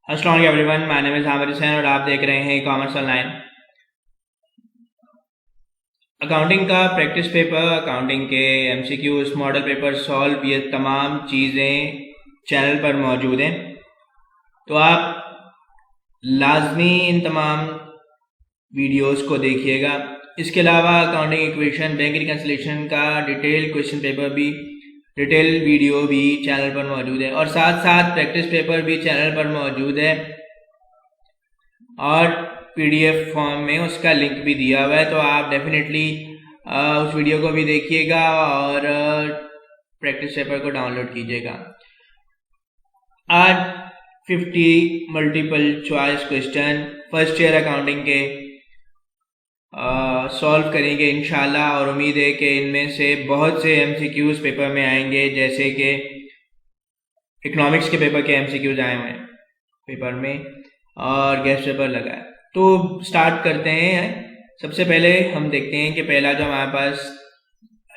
अस्सलाम वालेकुम everyone, my name is Aamir Hussain और आप देख रहे हैं कॉमर्स ऑनलाइन। अकाउंटिंग का प्रैक्टिस पेपर, अकाउंटिंग के एमसीक्यूज, मॉडल पेपर सॉल्व, ये तमाम चीज़ें चैनल पर मौजूद हैं, तो आप लाजमी इन तमाम वीडियोस को देखिएगा। इसके अलावा अकाउंटिंग इक्वेशन, बैंक रिकन्सिलेशन का डिटेल क्वेश्चन पेपर भी, डिटेल वीडियो भी चैनल पर मौजूद है और साथ साथ प्रैक्टिस पेपर भी चैनल पर मौजूद है और पीडीएफ फॉर्म में उसका लिंक भी दिया हुआ है, तो आप डेफिनेटली उस वीडियो को भी देखिएगा और प्रैक्टिस पेपर को डाउनलोड कीजिएगा। आज 50 multiple choice question first year accounting के सॉल्व करेंगे इंशाल्लाह, और उम्मीद है कि इनमें से बहुत से एमसीक्यूज पेपर में आएंगे, जैसे कि इकोनॉमिक्स के पेपर के एमसीक्यूज आए हुए हैं पेपर में और गेस्ट पेपर लगा है। तो स्टार्ट करते हैं। सबसे पहले हम देखते हैं कि पहला जो हमारे पास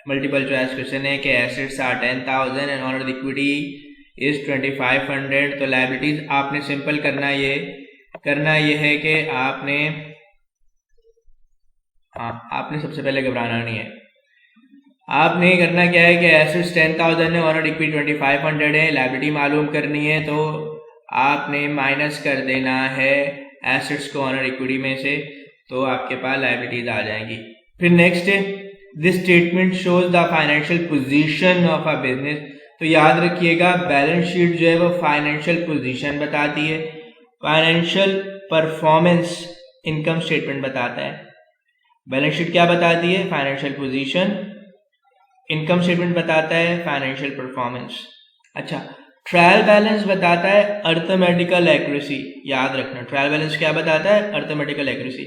मल्टीपल चॉइस क्वेश्चन है कि assets are 10,000 and owner equity is 2,500। तो लायबिलिटीज आपने सिंपल करना ये है कि आपने सबसे पहले घबराना नहीं है। आपने करना क्या है कि एसेट्स 10,000 है, ऑनर इक्विटी 2,500 है, लायबिलिटी मालूम करनी है, तो आपने माइनस कर देना है एसेट्स को ऑनर इक्विटी में से, तो आपके पास लायबिलिटीज आ जाएंगी। फिर नेक्स्ट है this statement shows the financial position of a business. तो याद रखिएगा बैलेंस शीट जो है वो फाइनेंशियल पोजीशन बताती है, फाइनेंशियल परफॉर्मेंस इनकम स्टेटमेंट बताता है। बैलेंस शीट क्या बताती है? Financial position. इनकम स्टेटमेंट बताता है फाइनेंशियल परफॉर्मेंस। अच्छा, ट्रायल बैलेंस बताता है अर्थमेटिकल एक्यूरेसी। याद रखना, ट्रायल बैलेंस क्या बताता है? Arithmetical accuracy.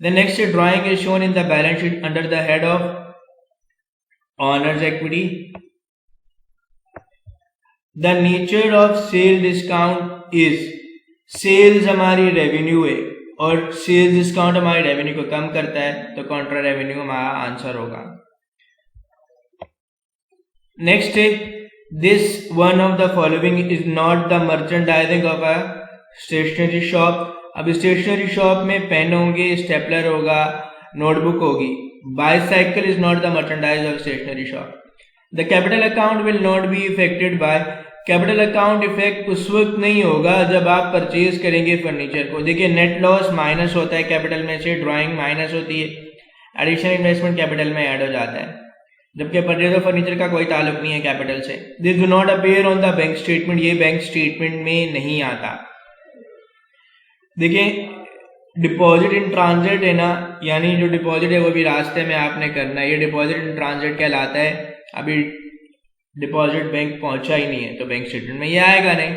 The next drawing is shown in the balance sheet under the head of owner's equity. The nature of sale discount is, sales हमारी revenue है और सेल्स डिस्काउंट हमारी revenue को कम करता है, तो कॉन्ट्रा रेवेन्यू हमारा आंसर होगा। नेक्स्ट है this one of the following is not the merchandising of a stationery shop. अब स्टेशनरी शॉप में पेन होंगे, स्टेपलर होगा, नोटबुक होगी। Bicycle is not the merchandise of stationery shop. The capital account will not be affected by, capital account affect उस वक्त नहीं होगा जब आप परचेज करेंगे फर्नीचर को। देखिए नेट लॉस माइनस होता है कैपिटल में से, ड्राइंग माइनस होती है, एडिशनल इन्वेस्टमेंट कैपिटल में ऐड हो जाता है, जबकि परचेज ऑफ फर्नीचर का कोई ताल्लुक नहीं है कैपिटल से। This do not appear on the bank statement, ये बैंक स्टेटमेंट में नहीं आता। देखिए डिपॉजिट इन ट्रांजिट है ना, यानी जो डिपॉजिट है वो भी रास्ते में आपने करना है, ये डिपॉजिट इन ट्रांजिट कहलाता है। अभी डिपॉजिट बैंक पहुंचा ही नहीं है तो बैंक स्टेटमेंट में ये आएगा नहीं।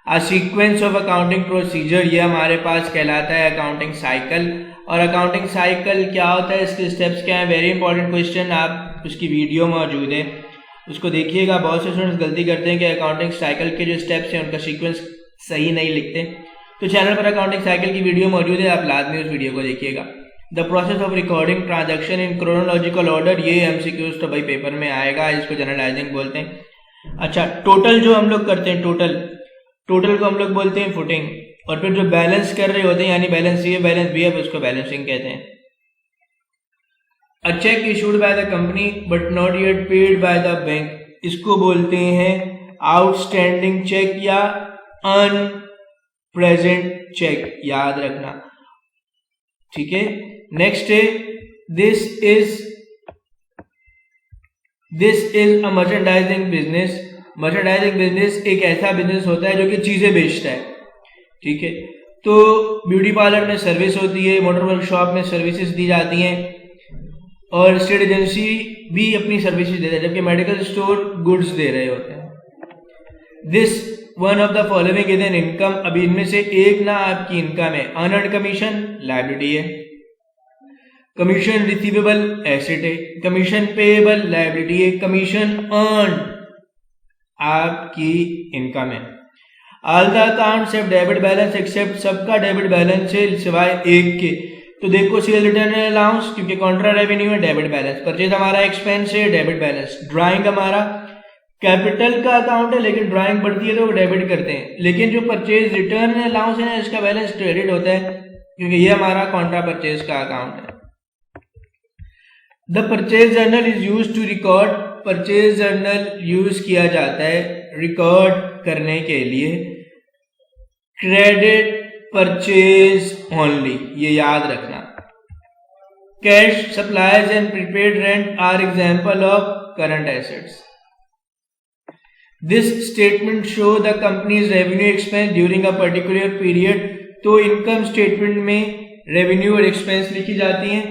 A sequence of accounting procedure, ये हमारे पास कहलाता है अकाउंटिंग साइकिल। और अकाउंटिंग साइकिल क्या होता है, इसके स्टेप्स क्या है, वेरी इंपॉर्टेंट क्वेश्चन, आप उसकी वीडियो मौजूद है उसको देखिएगा। बहुत से स्टूडेंट्स गलती करते हैं कि अकाउंटिंग साइकिल के जो स्टेप्स हैं उनका सीक्वेंस सही नहीं लिखते, तो चैनल पर अकाउंटिंग साइकिल की वीडियो मौजूद है, आप लाजमी उस वीडियो को देखिएगा। The process of recording transaction in chronological order, ये एमसीक्यूज तो भाई पेपर में आएगा, इसको जनरलाइजिंग बोलते हैं। अच्छा, टोटल जो हम लोग करते हैं, टोटल को हम लोग बोलते हैं फुटिंग, और फिर जो बैलेंस कर रहे होते हैं यानी बैलेंस ए बैलेंस बी, अब उसको बैलेंसिंग कहते हैं। A cheque issued by the company but not yet paid by the bank, इसको बोलते हैं आउटस्टैंडिंग चेक या अनप्रेजेंट चेक, याद रखना, ठीक है। नेक्स्ट है this is a merchandising business. Merchandising business एक ऐसा बिजनेस होता है जो कि चीजें बेचता है, ठीक है। तो ब्यूटी पार्लर में सर्विस होती है, मोटर वर्कशॉप में सर्विसेज दी जाती हैं, और स्टेट एजेंसी भी अपनी सर्विसेज देता है, जबकि मेडिकल स्टोर गुड्स दे रहे होते हैं। This one of the following is an income, अभी इनमें से एक ना आपकी इनकम है। अर्नड कमीशन लायबिलिटी है, कमीशन रिसीवेबल एसेट है, कमीशन पेएबल लायबिलिटी है, कमीशन अर्न आपकी इनकम है। All the accounts have debit balance except, सबका डेबिट बैलेंस है सिवाय एक के। तो देखो सेल रिटर्न अलाउंस, क्योंकि कॉन्ट्रा रेवेन्यू है, डेबिट बैलेंस। परचेज हमारा एक्सपेंस है, डेबिट बैलेंस। ड्राइंग हमारा कैपिटल का अकाउंट है, लेकिन ड्राइंग बढ़ती है तो वो डेबिट करते हैं, लेकिन जो परचेज रिटर्न अलाउंस है इसका बैलेंस क्रेडिट होता है, क्योंकि ये हमारा कॉन्ट्रा परचेज का अकाउंट है। The purchase journal is use to record, purchase journal use किया जाता है रिकॉर्ड करने के लिए क्रेडिट परचेज ओनली, ये याद रखना। Cash supplies and prepaid rent are example of current assets. This statement show the company's revenue expense during a particular period. तो इनकम स्टेटमेंट में रेवेन्यू और एक्सपेंस लिखी जाती हैं,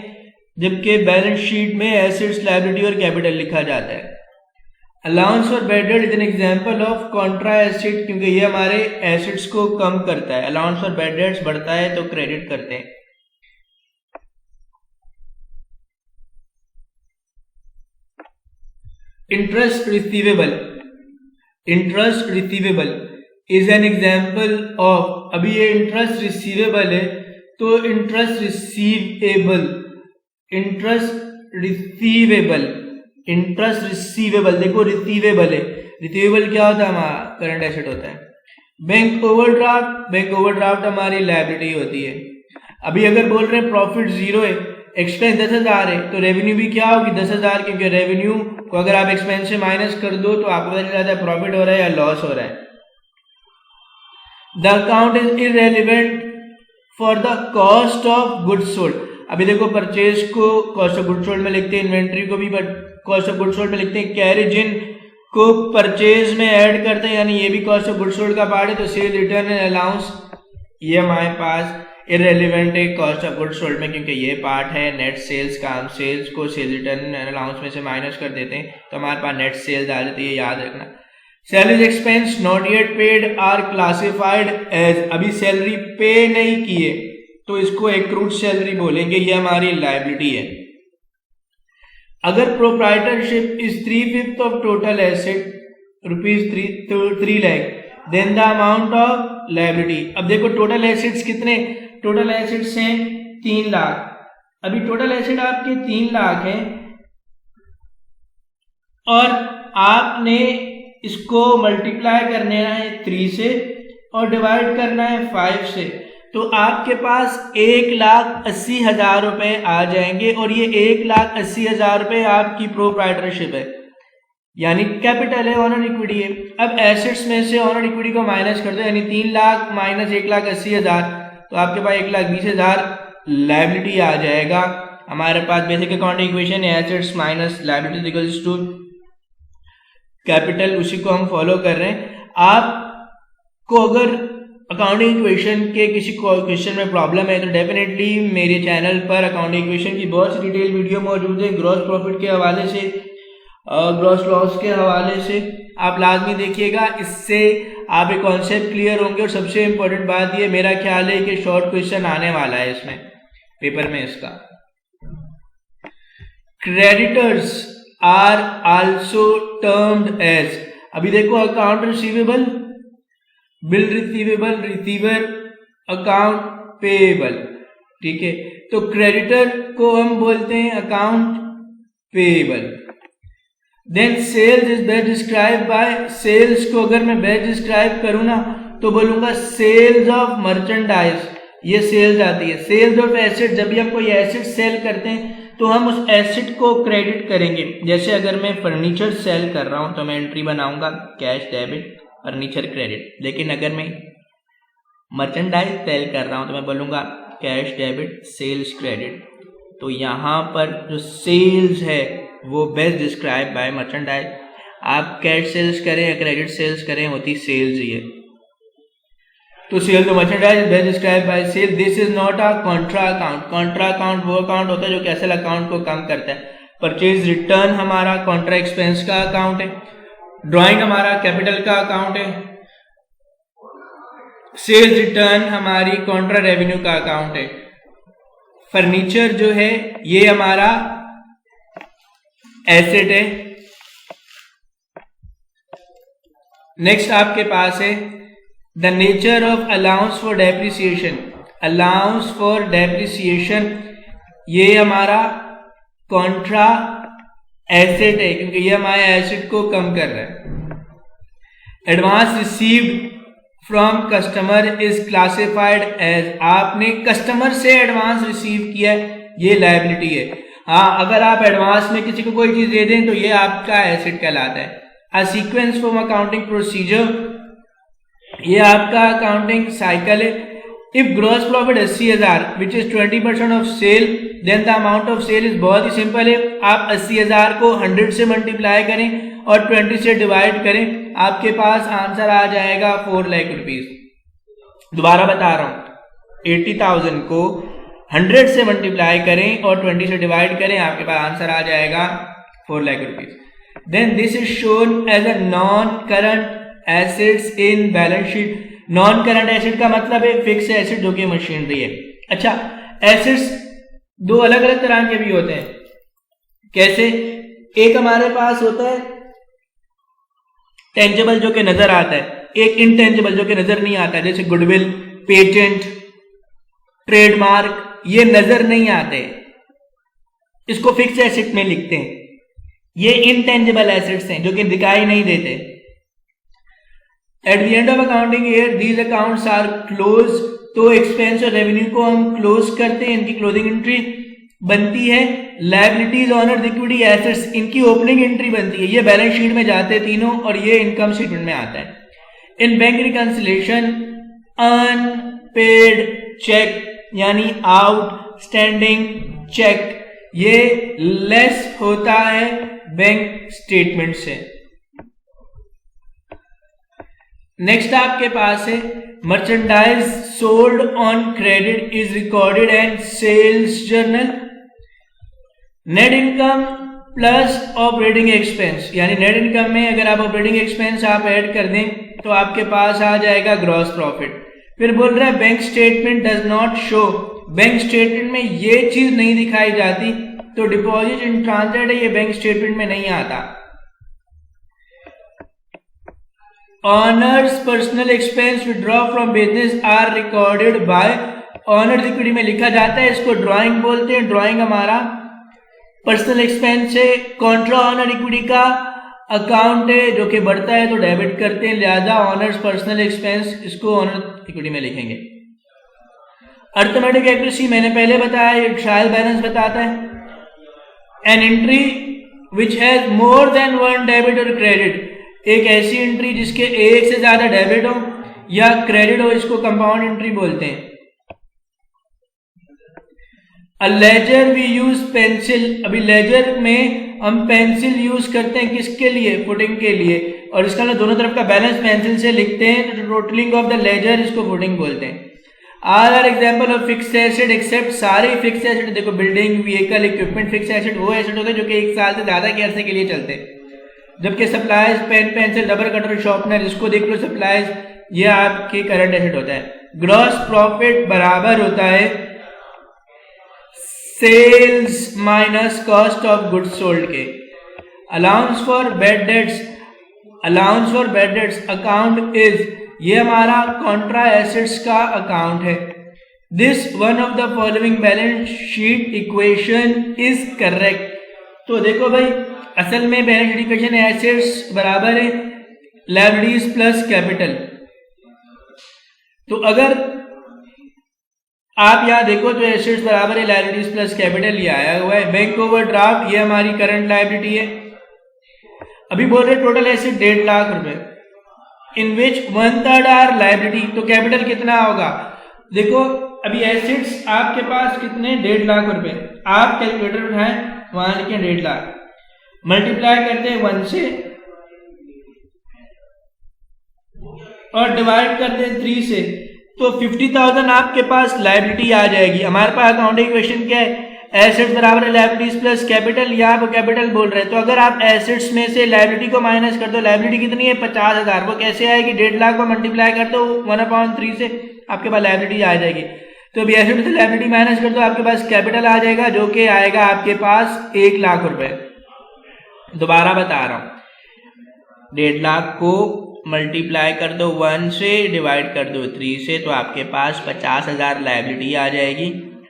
जबकि बैलेंस शीट में एसेट्स, लायबिलिटी और कैपिटल लिखा जाता है। Allowance for bad debt is an example of contra asset, क्योंकि ये हमारे एसेट्स को कम करता है। अलाउंस फॉर बैड डेट्स बढ़ता है तो क्रेडिट करते हैं। Interest receivable, interest receivable is an example of, अभी ये इंटरेस्ट रिसीवेबल है तो interest receivable, interest receivable, interest receivable, देखो रिसीवेबल है, रिसीवेबल क्या होता है हमारा करंट एसेट होता है। बैंक ओवरड्राफ्ट, बैंक ओवरड्राफ्ट हमारी लायबिलिटी होती है। अभी अगर बोल रहे हैं प्रॉफिट 0 है, एक्सपेंस 10,000 है, तो रेवेन्यू भी क्या होगी 10,000, क्योंकि रेवेन्यू को अगर आप एक्सपेंस से माइनस कर दो तो आपको पता चल जाता है प्रॉफिट हो रहा है या लॉस हो रहा है। The account is irrelevant for the cost of goods sold. अभी देखो परचेज को कॉस्ट ऑफ गुड्स सोल्ड में लिखते हैं, इन्वेंट्री को भी कॉस्ट ऑफ गुड्स सोल्ड में लिखते हैं, कैरेज इन को परचेज में ऐड करते हैं, यानी ये भी कॉस्ट ऑफ गुड्स सोल्ड का पार्ट है। तो सेल रिटर्न एंड अलाउंस ये हमारे पास इररेलेवेंट है कॉस्ट ऑफ गुड्स सोल्ड में, क्योंकि ये पार्ट है नेट सेल्स का। हम सेल्स को सेल रिटर्न एंड अलाउंस में से माइनस कर देते हैं तो हमारे पास नेट सेल्स आ जाती है, याद रखना। Salaries expense not yet paid are classified as, अभी सैलरी पे नहीं किए तो इसको एक्रूड सैलरी बोलेंगे, ये हमारी लायबिलिटी है। अगर proprietorship is 3/5 of total asset ₹3 lakh, then the amount of liability. अब देखो टोटल एसेट्स कितने, टोटल एसेट्स हैं 3 लाख। अभी टोटल एसेट आपके 3 लाख हैं और आपने इसको मल्टीप्लाई करना है 3 से और डिवाइड करना है 5 से, तो आपके पास 1,80,000 रुपए आ जाएंगे और ये 1,80,000 रुपए आपकी प्रोप्राइटरशिप है, यानी कैपिटल है, ऑनर इक्विटी है। अब एसेट्स में से ऑनर इक्विटी को माइनस कर दो, यानी 3 लाख माइनस 1,80,000, तो आपके पास 1,20,000 लायबिलिटी आ जाएगा। हमारे पास बेसिक अकाउंटिंग इक्वेशन है assets minus liability equals to capital, उसी को हम फॉलो कर रहे हैं। आपको अगर अकाउंटिंग इक्वेशन के किसी क्वेश्चन में प्रॉब्लम है तो डेफिनेटली मेरे चैनल पर अकाउंटिंग इक्वेशन की बहुत सी डिटेल वीडियो मौजूद है, ग्रॉस प्रॉफिट के हवाले से, ग्रॉस लॉस के हवाले से, आप लाजमी देखिएगा, इससे आपके कॉन्सेप्ट क्लियर होंगे। और सबसे इंपॉर्टेंट बात ये मेरा ख्याल है कि शॉर्ट क्वेश्चन आने वाला है इसमें पेपर में इसका। Creditors are also termed as, अभी देखो account receivable, bill receivable, receiver, account payable, ठीक है। तो क्रेडिटर को हम बोलते हैं account payable. Then sales is best describe by, sales को अगर मैं बेस्ट डिस्क्राइब करूं ना तो बोलूंगा सेल्स ऑफ मर्चेंडाइज, ये सेल्स आती है। सेल्स ऑफ एसेट, जब भी हम कोई एसेट सेल करते हैं तो हम उस एसेट को क्रेडिट करेंगे। जैसे अगर मैं फर्नीचर सेल कर रहा हूं तो मैं एंट्री बनाऊंगा कैश डेबिट फर्नीचर क्रेडिट, लेकिन अगर मैं मर्चेंडाइज सेल कर रहा हूं तो मैं बोलूंगा कैश डेबिट सेल्स क्रेडिट। तो यहां पर जो सेल्स है वो बेस्ट डिस्क्राइब बाय मर्चेंडाइज। आप कैश सेल्स करें या क्रेडिट सेल्स करें, होती सेल्स ही है। तो सेल तो merchandise best describe by sale. This is not a contra account, contra account वो अकाउंट होता है जो कैसल अकाउंट को कम करता है। परचेज रिटर्न हमारा कॉन्ट्रा एक्सपेंस का अकाउंट है, ड्राइंग हमारा कैपिटल का अकाउंट है, सेल्स रिटर्न हमारी कॉन्ट्रा रेवेन्यू का अकाउंट है। फर्नीचर जो है ये हमारा एसेट है। नेक्स्ट आपके पास है the nature of allowance for depreciation. Allowance for depreciation ये हमारा कॉन्ट्रा एसेट है क्योंकि EMI एसेट को कम कर रहा है। Advance received from customer is classified as, आपने कस्टमर से एडवांस रिसीव किया है, ये लायबिलिटी है। हाँ, अगर आप एडवांस में किसी को कोई चीज दे दें तो ये आपका एसेट कहलाता है। A sequence from accounting procedure, ये आपका अकाउंटिंग साइकिल है। If gross profit 80,000 which is 20% of sale, then the amount of sale is, बहुत ही सिंपल है, आप 80,000 को 100 से मल्टीप्लाई करें और 20 से डिवाइड करें, आपके पास आंसर आ जाएगा 4 लाख रुपीज। दोबारा बता रहा हूं, 80,000 को 100 से मल्टीप्लाई करें और 20 से डिवाइड करें, आपके पास आंसर आ जाएगा 4 lakh rupees. Then this is shown as a non current assets in balance sheet. Non current asset का मतलब है फिक्स एसेट जो कि मशीनरी है। अच्छा, एसेट्स दो अलग अलग तरह के भी होते हैं। कैसे? एक हमारे पास होता है टेंजेबल जो कि नजर आता है, एक इनटेंजेबल जो कि नजर नहीं आता है, जैसे गुडविल, पेटेंट, ट्रेडमार्क, ये नजर नहीं आते, इसको फिक्स एसेट में लिखते हैं। ये इनटेंजेबल एसेट्स हैं जो कि दिखाई नहीं देते। At the end of accounting year these accounts are close, तो एक्सपेंस और रेवेन्यू को हम क्लोज करते हैं, इनकी क्लोजिंग एंट्री बनती है। लायबिलिटीज, ऑनर, इक्विटी, एसेट्स, इनकी ओपनिंग एंट्री बनती है, ये बैलेंस शीट में जाते हैं तीनों और ये इनकम स्टेटमेंट में आता है। In bank reconciliation unpaid cheque यानी आउटस्टैंडिंग चेक ये लेस होता है बैंक स्टेटमेंट से। नेक्स्ट आपके पास है merchandise sold on credit is recorded and sales journal. Net income plus operating expense, यानी नेट इनकम में अगर आप ऑपरेटिंग एक्सपेंस आप ऐड कर दें तो आपके पास आ जाएगा ग्रॉस प्रॉफिट। फिर बोल रहा है bank statement does not show, bank statement में ये चीज नहीं दिखाई जाती, तो डिपॉजिट इन ट्रांजिट है, ये बैंक स्टेटमेंट में नहीं आता। Owner's personal expense withdraw from business are recorded by owner's equity में लिखा जाता है, इसको ड्राइंग बोलते हैं। ड्राइंग हमारा पर्सनल एक्सपेंस है, कॉन्ट्रा ऑनर इक्विटी का अकाउंट है जो कि बढ़ता है तो डेबिट करते हैं, लिहाजा ऑनर्स पर्सनल एक्सपेंस इसको ऑनर इक्विटी में लिखेंगे। अर्थमेटिक एक्यूरेसी मैंने पहले बताया, ये ट्रायल बैलेंस बताता है। An entry which has more than one debit और क्रेडिट, एक ऐसी एंट्री जिसके एक से ज्यादा डेबिट हो या क्रेडिट हो, इसको कंपाउंड एंट्री बोलते हैं। अ लेजर वी यूज पेंसिल, अभी लेजर में हम पेंसिल यूज करते हैं किसके लिए? फुटिंग के लिए, और इसका ना दोनों तरफ का बैलेंस पेंसिल से लिखते हैं, तो टोटलिंग ऑफ द लेजर इसको फुटिंग बोलते हैं। Are example of fix asset except, सारे फिक्स एसेट, देखो building, vehicle, equipment, fix asset वो एसेट होते हैं जो कि एक साल से ज्यादा के अरसे के लिए चलते हैं। जबकि supplies, pen, pencil, rubber cutter, sharpener, इसको देख लो सप्लाईज, ये आपके करंट एसेट होता है। ग्रॉस प्रॉफिट बराबर होता है sales minus cost of goods sold के। Allowance for bad debts, allowance for bad debts account is, ये हमारा कॉन्ट्रा एसेट्स का अकाउंट है। This one of the following balance sheet equation is correct. तो देखो भाई, असल में बैलेंस शीट इक्वेशन एसेट्स बराबर है लायबिलिटीज प्लस कैपिटल। तो अगर आप यहां देखो तो एसेट्स बराबर है लायबिलिटीज प्लस कैपिटल, ये आया हुआ है। बैंक ओवरड्राफ्ट ये हमारी करंट लायबिलिटी है। अभी बोल रहे टोटल एसेट 1.5 लाख रुपए, इन विच 1/3 आर लायबिलिटी, तो कैपिटल कितना होगा? देखो अभी एसेट्स आपके पास कितने? 1.5 लाख रुपए। आप कैलकुलेटर उठाएं, वहां लिखें 1.5 लाख, मल्टीप्लाई करते हैं 1 से और डिवाइड करते हैं 3 से, तो 50,000 आपके पास लायबिलिटी आ जाएगी। हमारे पास अकाउंटिंग क्वेश्चन क्या है? एसेट्स बराबर लायबिलिटीज प्लस कैपिटल, यहाँ पर कैपिटल बोल रहे हैं, तो अगर आप एसेट्स में से लायबिलिटी को माइनस कर दो, लायबिलिटी कितनी है? 50,000, वो कैसे आएगी? 1.5 लाख को मल्टीप्लाई कर दो 1/3 से, आपके पास लायबिलिटी आ जाएगी। तो अभी एसेट से लायबिलिटी माइनस कर दो, आपके पास कैपिटल आ जाएगा जो कि आएगा आपके पास 1 लाख रुपए। दोबारा बता रहा हूं, 1.5 लाख को मल्टीप्लाई कर दो 1 से, डिवाइड कर दो 3 से, तो आपके पास 50,000 लायबिलिटी आ जाएगी।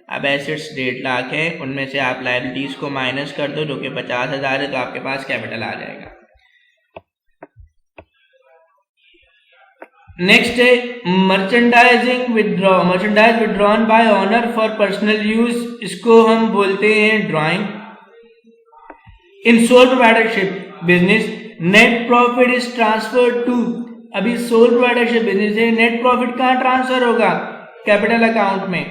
अब एसेट्स 1.5 लाख है, उनमें से आप लायबिलिटीज को माइनस कर दो जो कि 50,000 है, तो आपके पास कैपिटल आ जाएगा। नेक्स्ट है merchandising withdraw, merchandise withdrawn by owner for personal use, इसको हम बोलते हैं drawing. In sole proprietorship business net profit is transferred to, अभी सोल प्रोप्राइटरशिप बिजनेस है, नेट प्रॉफिट कहां ट्रांसफर होगा? कैपिटल अकाउंट में।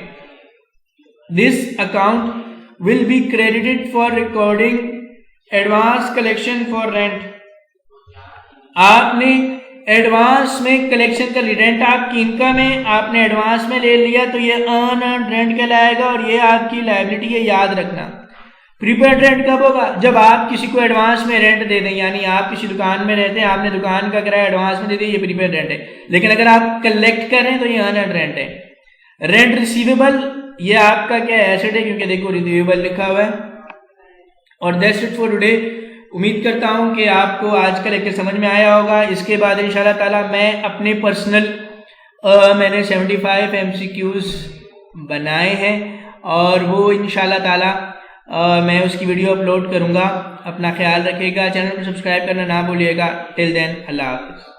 This account will be credited for recording advance collection for rent, आपने एडवांस में कलेक्शन कर ली, rent आपकी इनकम है, आपने एडवांस में ले लिया तो ये अर्न रेंट कहलाएगा और ये आपकी लायबिलिटी है, याद रखना। प्रीपेड रेंट कब होगा? जब आप किसी को एडवांस में रेंट दे दें, यानी आप किसी दुकान में रहते हैं, आपने दुकान का किराया एडवांस में दे दिया, ये प्रीपेड रेंट है। लेकिन अगर आप कलेक्ट करें तो ये अर्न रेंट है। रेंट रिसीवेबल, ये आपका क्या एसेट है, क्योंकि देखो रिसीवेबल लिखा हुआ है। और दैट्स इट फॉर टुडे। उम्मीद करता हूं कि आपको आज का लेक्चर समझ में आया होगा। इसके बाद इंशाल्लाह ताला मैं अपने पर्सनल मैंने 75 MCQs बनाए हैं और वो इंशाल्लाह ताला मैं उसकी वीडियो अपलोड करूंगा। अपना ख्याल रखिएगा, चैनल को सब्सक्राइब करना ना भूलिएगा। टिल देन अल्लाह हाफिज़।